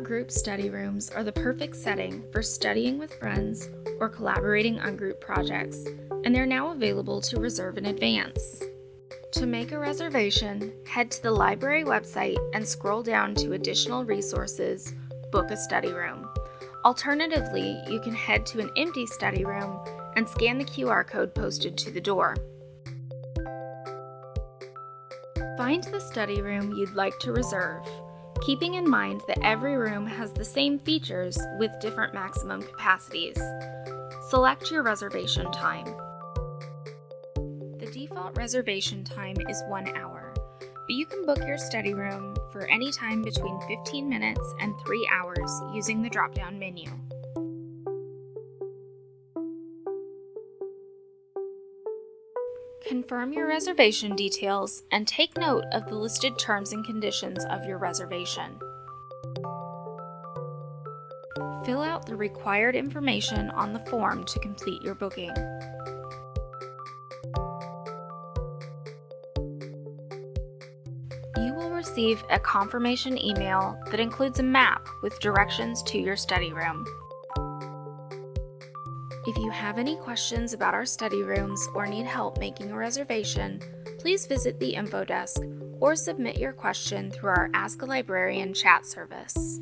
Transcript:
group study rooms are the perfect setting for studying with friends or collaborating on group projects, and they're now available to reserve in advance. To make a reservation, head to the library website and scroll down to Additional Resources, Book a Study Room. Alternatively, you can head to an empty study room and scan the QR code posted to the door. Find the study room you'd like to reserve, keeping in mind that every room has the same features with different maximum capacities. Select your reservation time. The default reservation time is 1 hour, but you can book your study room for any time between 15 minutes and 3 hours using the drop-down menu. Confirm your reservation details and take note of the listed terms and conditions of your reservation. Fill out the required information on the form to complete your booking. You will receive a confirmation email that includes a map with directions to your study room. If you have any questions about our study rooms or need help making a reservation, please visit the info desk or submit your question through our Ask a Librarian chat service.